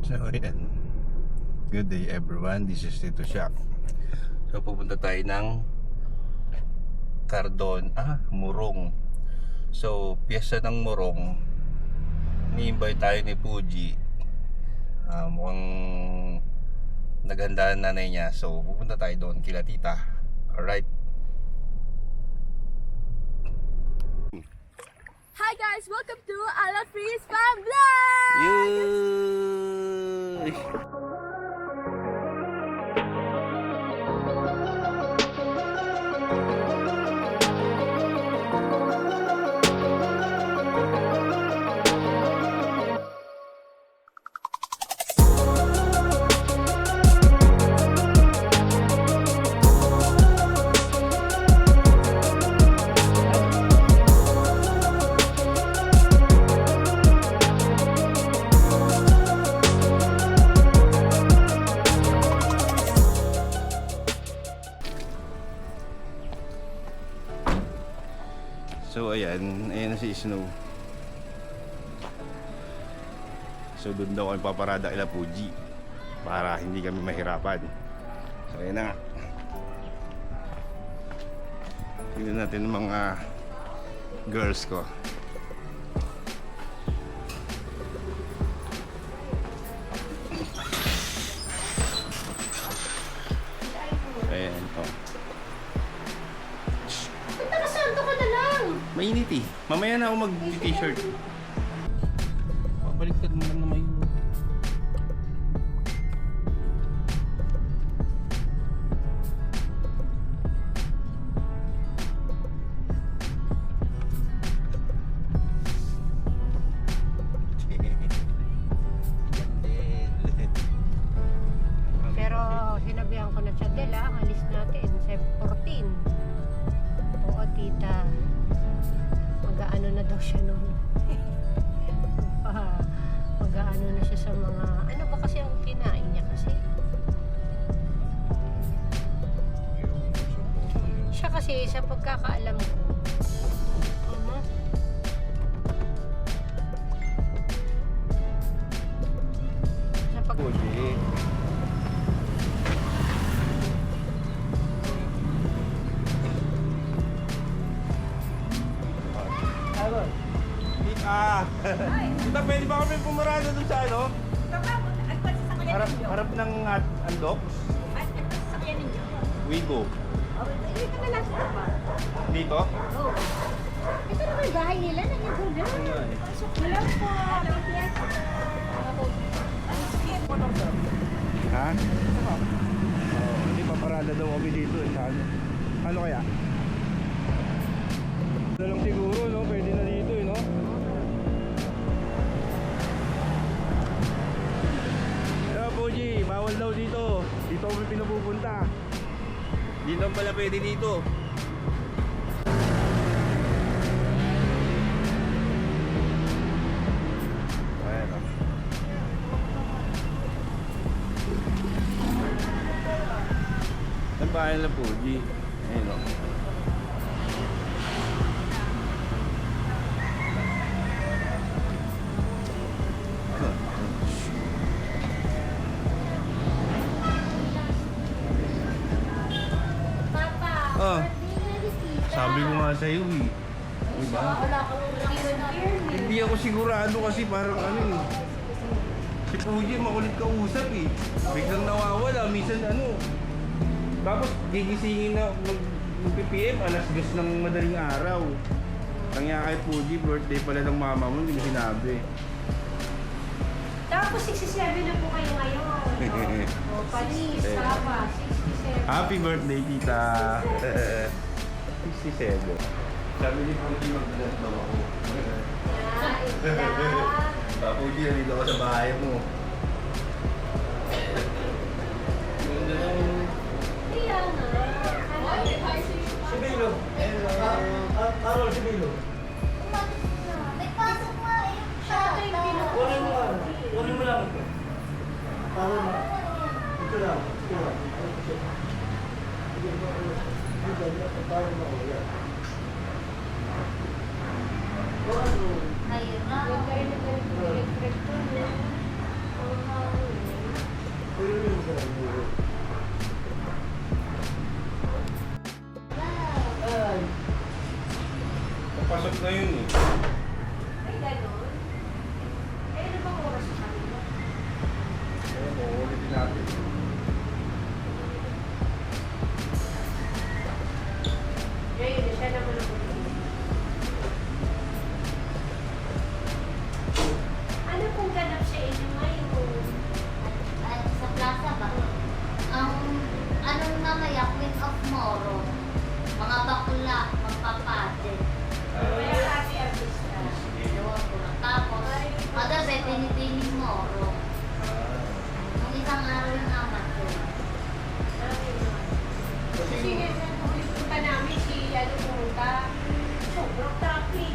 So ayan, good day everyone, this is Tito Shaq. So pupunta tayo ng Morong. So piyesta ng Morong, ni-invite tayo ni Puji. Mukhang naghanda ang nanay niya, so pupunta tayo doon kila tita. Alright. Hi guys, welcome to Ala Freeze Fam Vlog! Yay! So ayan na si Snow. So doon daw kami paparada kila Puji para hindi kami mahirapan. So ayan na nga. Tingnan natin ang mga girls ko. Ayan to. Mainit eh. Mamaya na ako mag-t-shirt. Pabaliktad mo lang na may pero sinabihan ko na siya, Dela, alis natin sa 14. Oo, tita. Mag-aano na daw siya noon. Mag-aano na siya sa mga, ano ba kasi ang kinain niya kasi? Siya kasi sa pagkakaalam ko. Sa pag... Tita, pwede ba kami pumarada dun sa ano? Harap ng Andox? Wigo. Dito na lang sa ba? Dito? Oo. Ito naman yung bahay nila, nangyayari na. Pasok na lang po. Ha? Hindi paparada daw kami dito eh. Ano? Ano kaya? Ito lang siguro, no? Pwede na dito eh, no? Puji, bawal daw dito. Dito kami pinapupunta. Dito pala pwede dito. Ayan o. Ang bahay na Puji. Ayan o. Sabi ko nga sa'yo eh. Diba? Hindi ako sigurado kasi parang ano eh. Si Puji makulit ka usap eh. Biglang nawawala, minsan ano. Tapos gigisingin na mag-PPM, alas 2 ng madaling araw. Kanya kay Puji, birthday pala ng mama mo, hindi mo sinabi. Tapos 67 na po kayo ngayon. O, palis, tama, 67. Happy birthday, tita! 67. Sabi ni Puji, mag-vlog daw ako. Puji, nandito ako sa bahay mo. Kaya nga. Si Bilo. Carol, si Bilo. Nagpasok nga eh. Kunin mo lang. Kunin mo lang ito. Carol, ito lang. Ito lang. Parang mo. Yan. Ayun na. Huwag kayo na electric to. ganap sa inyo ngayon? At sa plaza ba? Ang anong mamaya, Queen of Moro. Mga bakla, magpapate. Kaya ate artista. Ewan ko lang. Tapos, magabi, pinipining Moro. Nung isang araw yung amat ko. Kasi punta namin si ano punta. Sobrang traffic.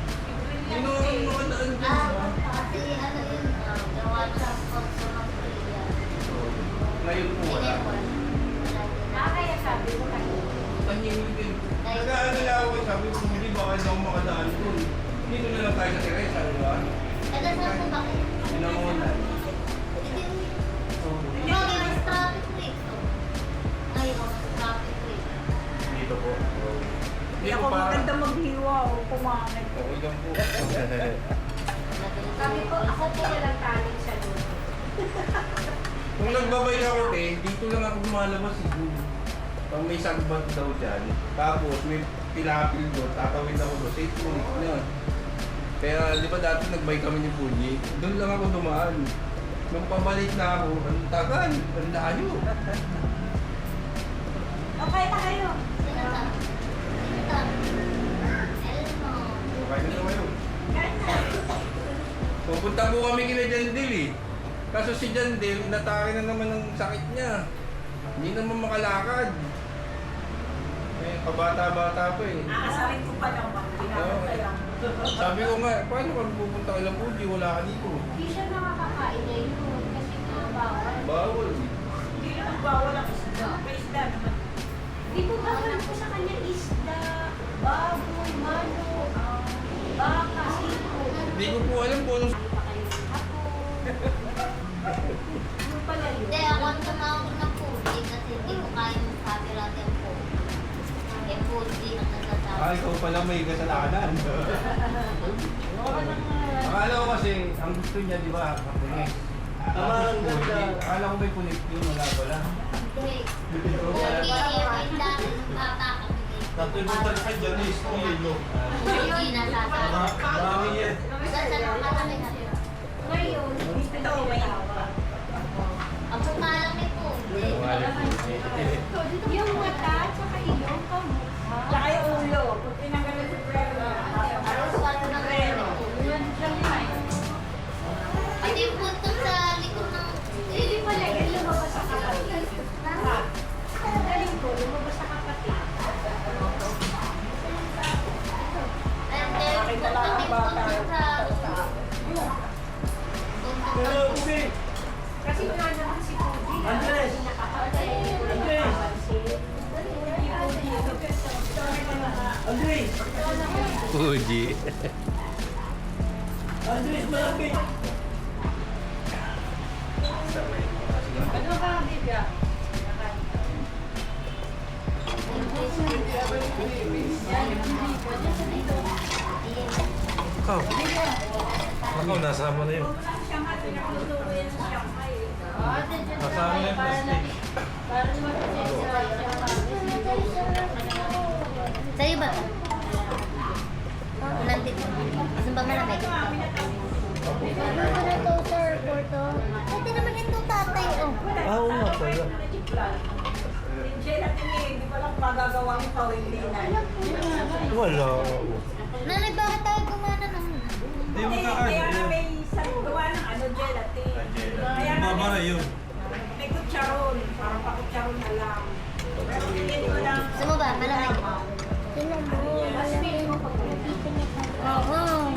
Sino ang makadaan dyan? Kasi ano yun, gawa sa sponsor ng Korea. Ngayon po wala. Kaya sabi ko kayo. Tahimik din. Nag-ano lang ako, sabi ko, hindi baka hindi ako makadaan dun. Dito na lang tayo sa Teresa, di ba? Taga saan po ba kayo? Pinangunan. Hindi, mas traffic rate. Ay, mas traffic rate. Dito po. Hindi ako maganda maghiwa o kumangit. Okay lang po. Sabi ko, ako po walang taling sa luto. Kung nagbabay ako dito lang ako lumalabas siguro. Pag may sagbat daw dyan, tapos may pilapil doon, tatawid ako doon, safe po na. Kaya di ba dati nagbay kami ni Puji, doon lang ako dumaan. Nung pabalik na ako, ang tagal, ang layo. Okay na kayo. Sino ka? Sino ka? Elmo. Okay na kayo. Pupunta po kami kina Jandil eh. Kaso si Jandil, inatake na naman ng sakit niya. Hindi naman makalakad. Eh, kabata-bata pa eh. Aasarin ko pa lang bang pinapatay lang. Sabi ko nga, paano kami pupunta kay Lampuji? Wala ka dito. Hindi siya nakakakain na yun kasi nga bawal. Bawal. Hindi naman bawal ang isda. May isda naman. Di po bawal po sa kanya isda, baboy, manok, baka, siko. Hindi ko po alam kung anong... Pa kayo ng hapon. Ano pala yun? Hindi, ako ang tumawag ng Puji kasi hindi ko kaya ng copyright yung Puji. Eh, Puji ang nagsasabi. Ah, ikaw pala may kasalanan. Akala ko kasi, ang gusto niya, di ba, ang pulis. Tama, ang ganda. Akala ko may pulis yun, wala pala. Hindi. Puji, yung dati ng bata kami. Natutunan ka dyan is yelo. Puji na sasabi. Marami yan. Saan sa mga kami natin? Ngayon, dito Ito, may awa. Ang mukha lang ni Puji. yung mata, tsaka ilong, kamukha. Tsaka yung ulo. Kung tinanggalan sa preno. Aros wala na Preno. Pati yung punto sa likod ng... Hindi pala, yan lumabas sa kapatid. Ang galing ko, lumabas sa kapatid. And then, Nakita lang ang bata. Pero, Ubi! Kasi nga naman si Puji, Andres! hindi nakakapatid. Andres! Andres! Puji. Andres, malapit! Ano ka, Bibya? Ikaw. Ako, nasama na yun. Nasama na yung plastic. Sa'yo ba? Nandito. Saan ba malamig? Ano ba na ito sa airport? Pwede naman ito tatay. Oo nga pala. Gelatin eh. Hindi ko lang magagawa ng pawilinan. Wala. Nanay, bakit tayo gumana ng... Hindi mo Kaya nga may isang gawa ng ano, gelatin. Kaya nga Mabara may, yun. may kutsaron. Parang pa-kutsaron na lang. Pero hindi ko lang. Gusto mo ba? Malamig. Sino mo? Malamig. Oo.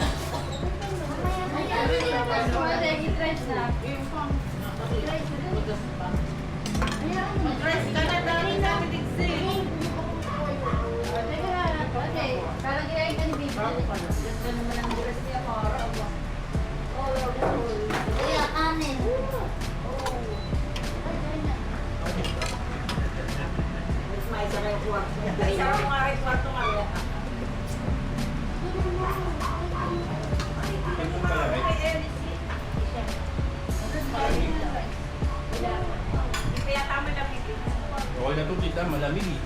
Kuya, kanin. May isa kayo kwarto. Isa ko nga rin kwarto nga. Kaya tama lang ito. Okay na to, tita. Malamig eh.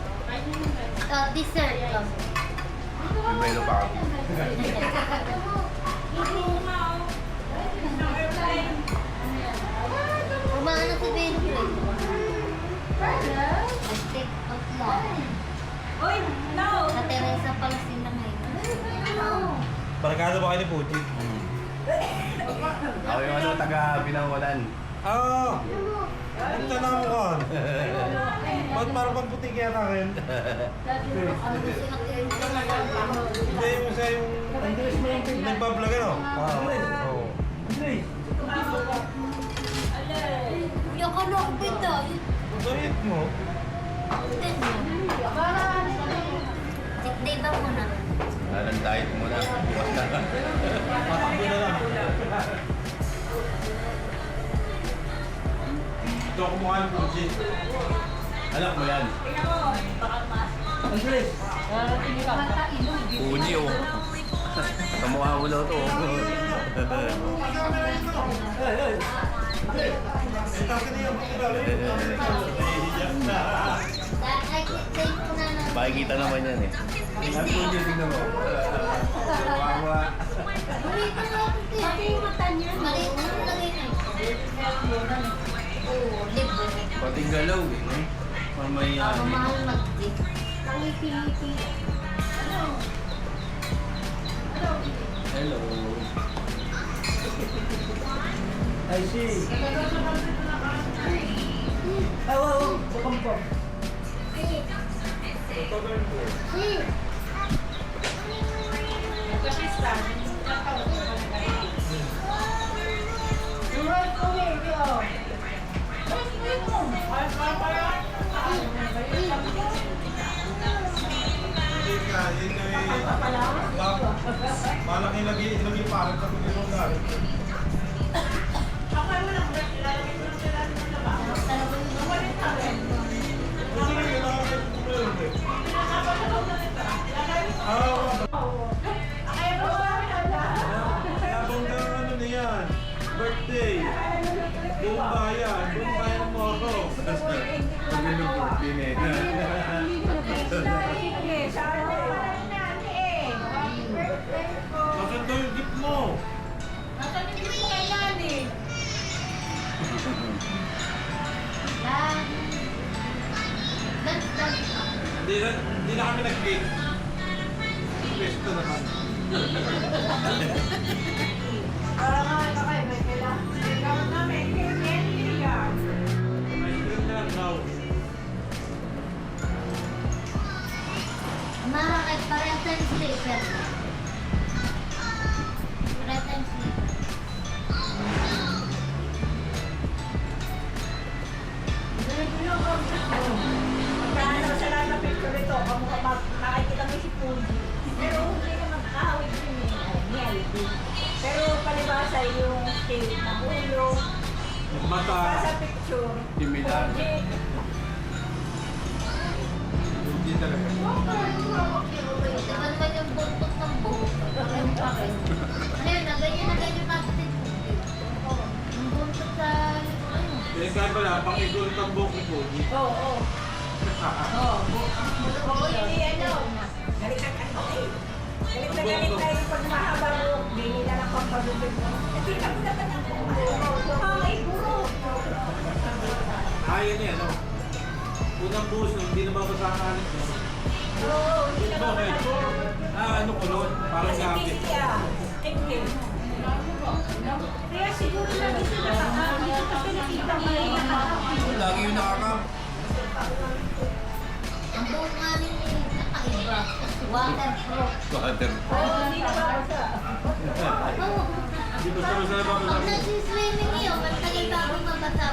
Dessert. May melo pa kami. Oo nga, oh. Isang airplane. Uy, no! Sa Teresa Palas sila ngayon. Barkada ba kayo ni Puji? Ako yung ano, taga Binawalan. Ah! Ang tanong ko. Ba't parang pagputi kaya sa akin? Hindi yung sa yung... Nagbablog ano? Oo. Yung kalokpit daw. Ang galit mo. Sick day ba muna? Alam tayo muna. Bukas na. Matakbo na lang. Ito ako mukha ng Puji. Anak mo yan. Andres! Puji oh. Kamukha mo daw to. Pakikita naman yan eh. Ang Puji, tingnan mo. Kawawa. Pati yung mata niya. Maliit na lang yun eh. Libo. Pati galaw eh. Mamay Mahal mag-dip. Hello. I see. Ay, wow, bukang po. Hindi ka, yun ay... Malang ilagay parang sa pagkirong dahil. Sige, kailangan ko yun eh. Kaya bang ano na yan? Birthday. Buong bayan mo ako. Magandang birthday na Maganda yung gift mo. Hindi na kami nag-gate. Pwesto naman. Ice cream na lang daw. Marakit parang time sleeper. Parang time sleeper. Magkano sa lahat ng picture ito, makikita mo si Puji. Pero hindi ka magkahawig din eh. Pero palibasa yung shape ng ulo, Mata. sa picture. Similar. Puji. Hindi talaga. Diba naman yung buntot ng buhok? Parang pa rin. Ano yun, na ganyan matatin. Yung buntot sa... Kaya pala, pang-igol ng buhok ni Puji. Oo. Hindi ano. Galit na galit tayo pag mahaba mo. Hindi na lang pampagubit mo. Kasi ako naman ang may burok. Yan yan, no? Unang buhos nun, hindi na babasahan mo. Oo, hindi na Bakit? Ano kulot? Parang jacket. Kaya siguro lagi sila dito kasi nakita mo yung Lagi yung nakakap. Ang buhok nga nila nakaiba. Waterproof. Water. hindi na basa. Oo. Hindi basta-basta na Pag babasahan. nag-swimming yun, matagal ba ako mabasa?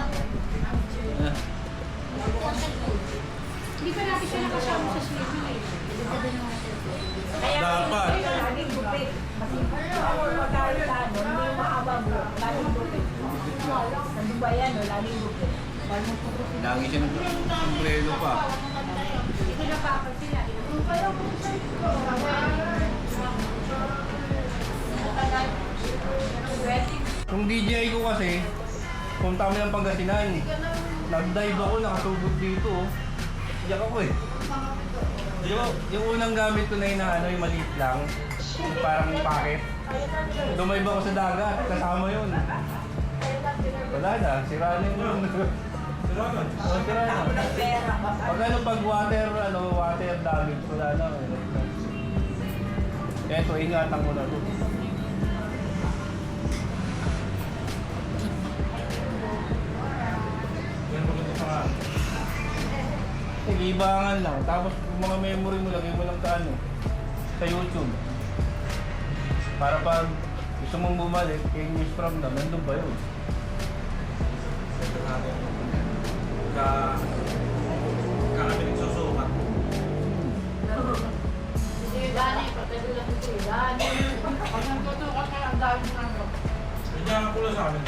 Hindi pa natin siya nakasama sa swimming eh. Kaya Dapat. laging gupit. Kasi pagkain sa ano, hindi mahaba mo, laging gupit. Sa Dubai yan, laging gupit. Lagi siya ng umbrelo pa. Hindi ko napapansin na. Yung DJI ko kasi, punta kami ng Pangasinan. Nag-dive ako, nakasubod dito. Iyak ako eh. Yung unang gamit ko na yun na ano, yung maliit lang. Yung parang packet. Dumive ako sa dagat, kasama yun. Wala na, sira na yun. Oh, tira na. Ako ng pera. Pag ano, pag water damage, wala na. Eto, ingatan ko na to. Ibangan lang. Tapos yung mga memory mo, lagay mo lang sa ano, sa YouTube. Para pag gusto mong bumalik, kay News From na, nandun ba yun? Kami nagsusukat. Kanya ang kulo sa amin.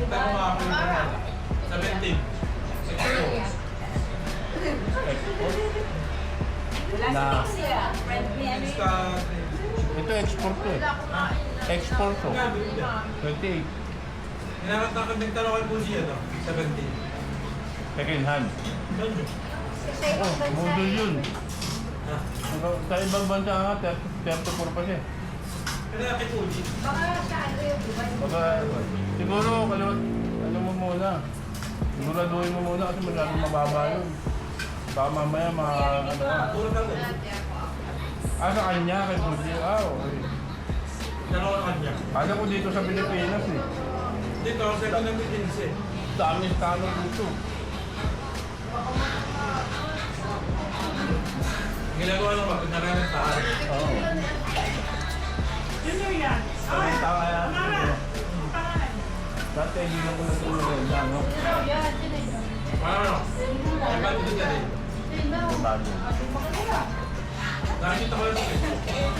Pero mga ako yung pangalan. 17. 16. Na, Friend me, ano Next ka. ito export to eh. Export to. 28. Hinarat na kami tanong kay Puji, ano? 17. Second hand. Oh, model yun. Sa ibang bansa nga, 34 pa siya. Kaya kay Puji. Baka, siguro, ano mo muna. Siguraduhin mo muna kasi masyadong mababa yun. Baka mamaya ano ka. Puro lang din. Sa kanya, kay Puji. Okay. Tanong ko kanya. Kala ko dito sa Pilipinas eh. Dito, second ng meetings eh. Dami talo dito. Ginagawa lang ba? Pinararentahan. Oo. Sino yan? Salita ka yan. Dati hindi na ko natulungan lang, no? Ano? Ay, ba't ito dyan eh? Bago. Nakikita ko lang sa Facebook.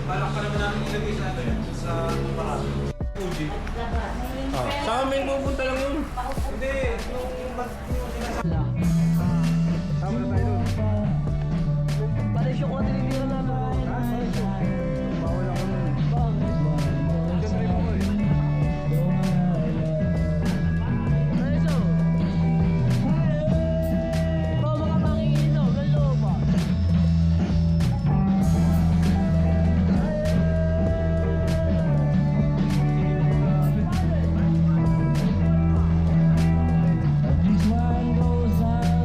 Balak pa naman namin ilagay sa ano yan, sa parado. Puji. Sa amin pupunta lang yun. Hindi, yung Tama na tayo dun. Pares yung kontinitira namin. Bawal ako nun. Siyempre mo eh. Pares o. Ikaw mga manginginom, lalo ba? This one goes on.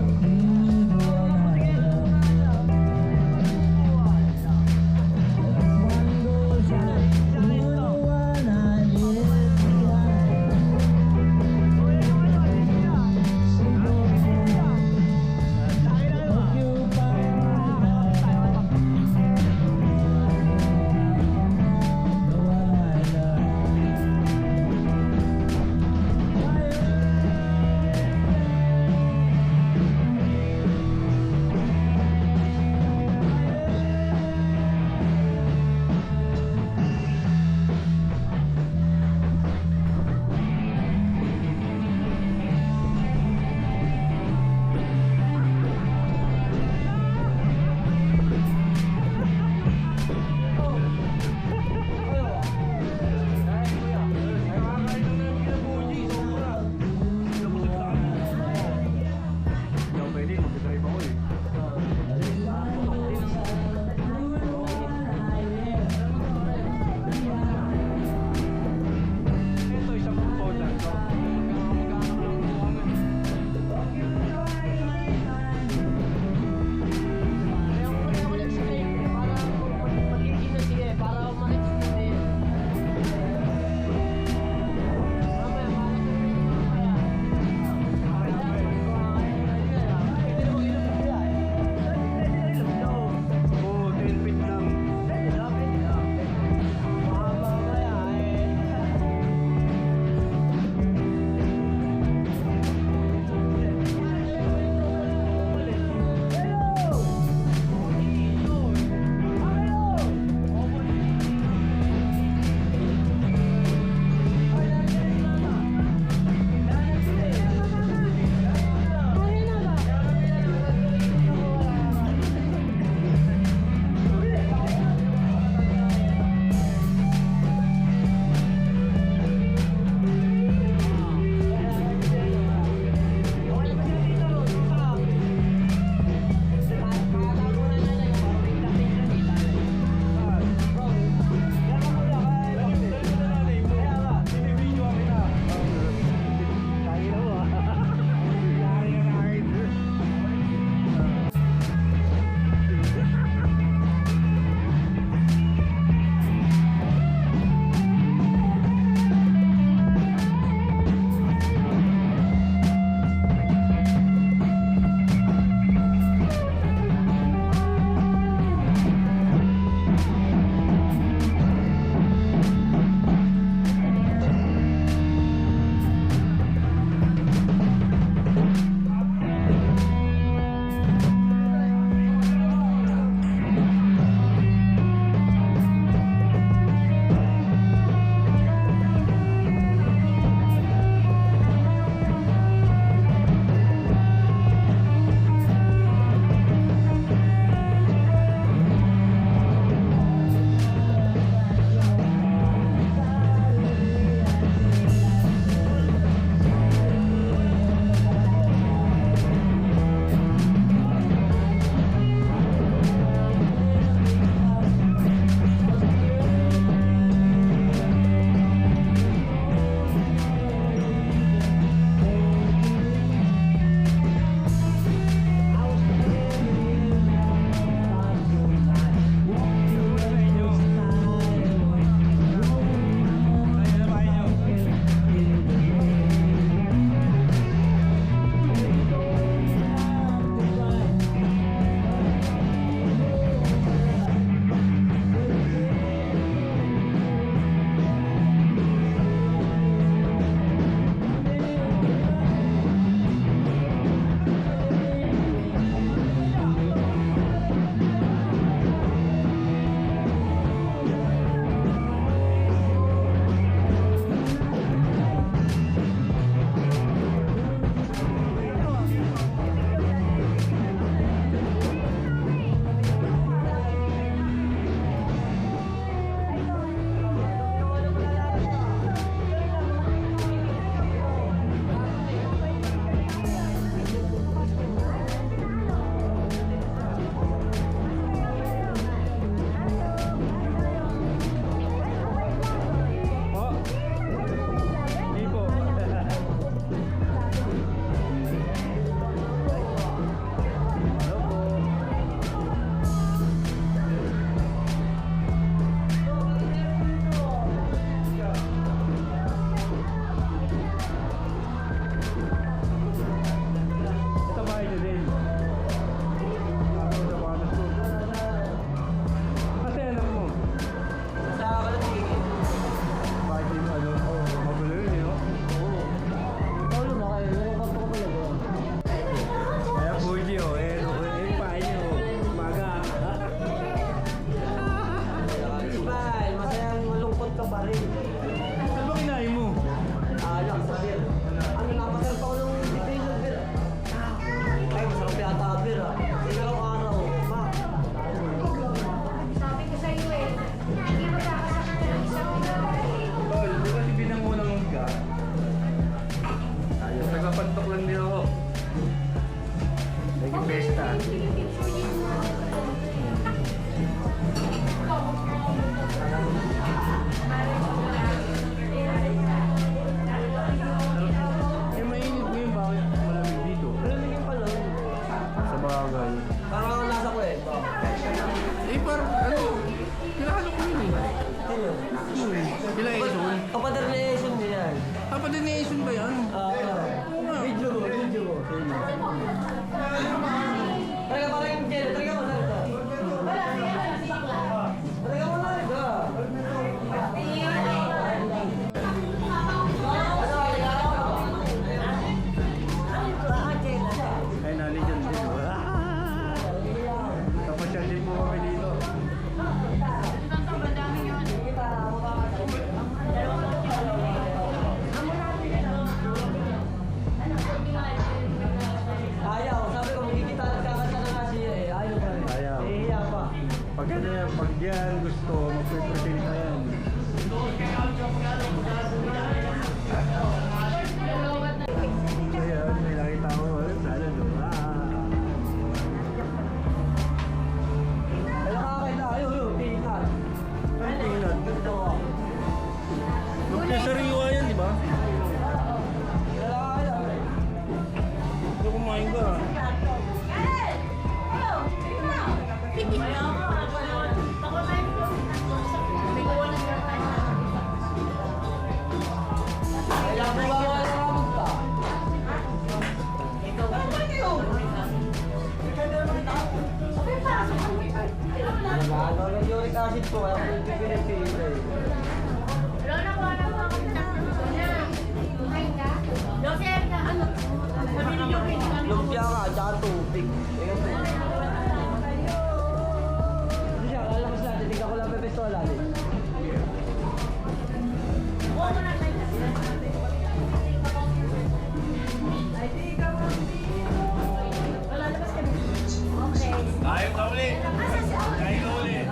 Talaga parang yung gel. Talaga mo na ito. Talaga mo na ito. Ay, nani dyan din. Tapos siya din po kami dito. Ayaw. Sabi ko magkikita nagkakanta na nga siya eh. Ayaw pa rin. Ayaw. Nahihiya pa. Pag yan gusto, magpe-presenta yan. Kaya, may nakita ko. Sana doon. Kaya nakakita kayo. Yung tingkat. Ang tingnan. Ito. Magsasariwa yan, di ba? Kaya nakakita. Ito kumain ka. Kaya mo ba mga nakabog pa? Nag-ano yung uric acid ko. Kaya ko pinipili eh. Lumpia ka, tsaka tubig. Hindi siya, kalakas natin. Tingnan ko lang pepestola din. Ayaw ka ulit. Ayaw ka ulit.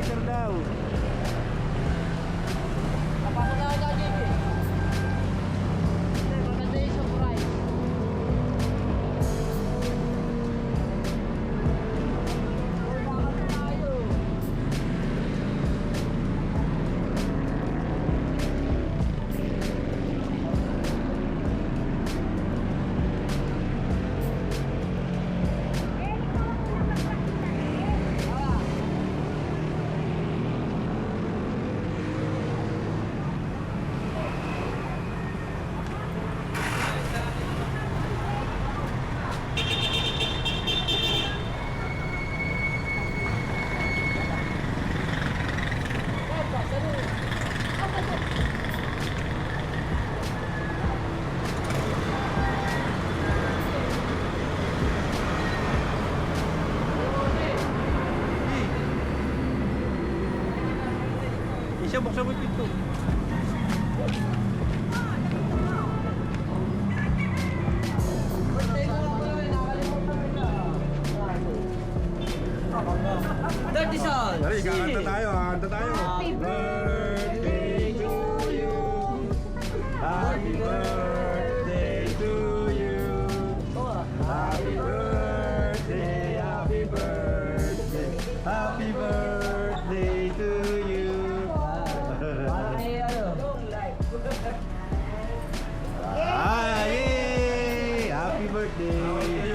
Later daw. Napasok na ako JB. Hindi, maganda yung surprise. Isya, buksan mo yung pinto. Dirty Son! Dari, kakanta tayo, kakanta tayo. Happy birthday to you. Happy birthday to you. Happy birthday, happy birthday. Happy birthday to you. Parang Yay! Happy birthday.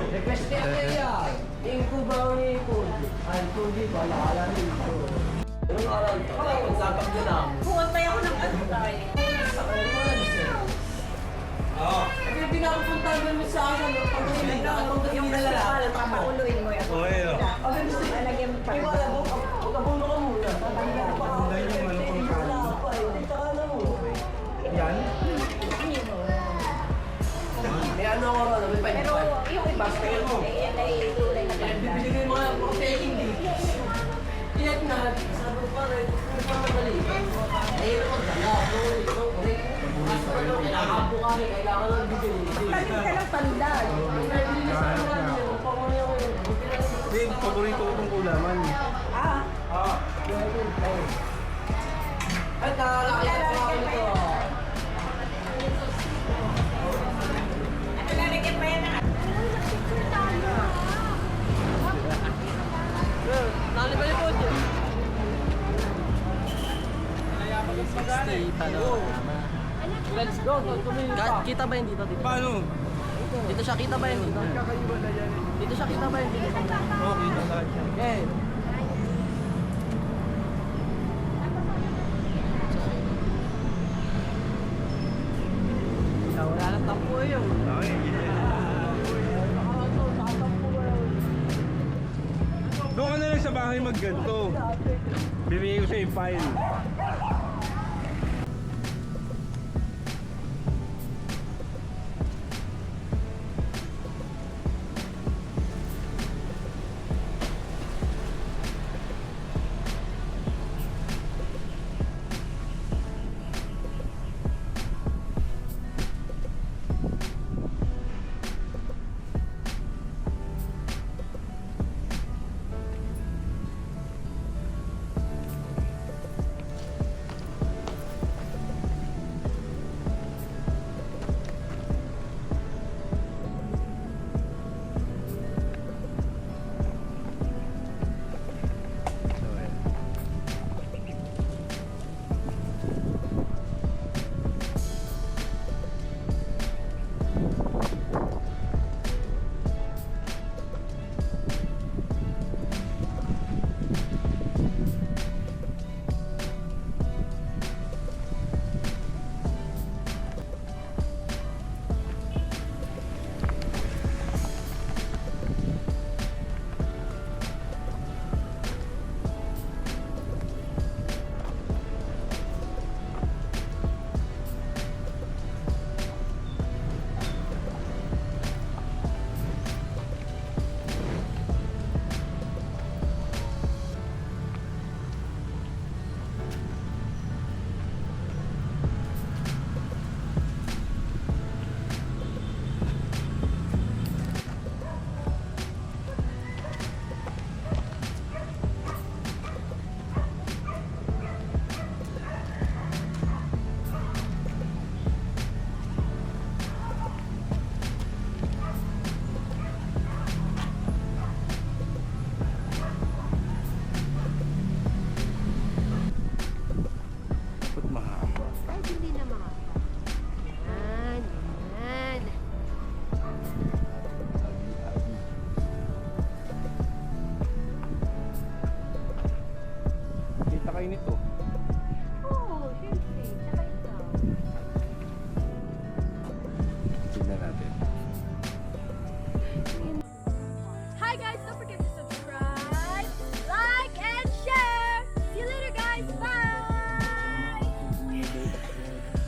request niya kaya. Yung kubaw ni Koji. Ay, Koji, wala rin ito. Yung araw, pag-sapag nyo na. Pumunta ako ng ano tayo. Oo. Kasi pinapunta doon sa akin. Yung kalakal, papauluin mo yan. Okay, no? Okay, gusto mo alagyan mo pa. Pagkabuno ka muna. Maganda yung ano pang kanin. Tsaka na mo. Yan. May ano ako ron, may Pero panipad. yung iba, ay tulay na ganda. Bibili ko yung mga protein dito. Iyak na, sabi ko pare, gusto mo pa madali. Ayun ako, dala. Mas ano, kailangan po kami, kailangan lang bibili. Talit ka ng pandan. Hindi, paborito ko itong kulaman. Ah, Ay, nakalaki na po kami ito. ano lalagyan pa yan na? Nalibali po dyan. Let's go. Kita ba yun dito? Paano? Dito siya, kita ba yun dito? Dito siya, kita ba yun dito? Okay, lahat yan. Okay. Wala na tampo yun. Okay, doon ka na lang sa bahay magganto. Bibigay ko sa yung file. kayo nito.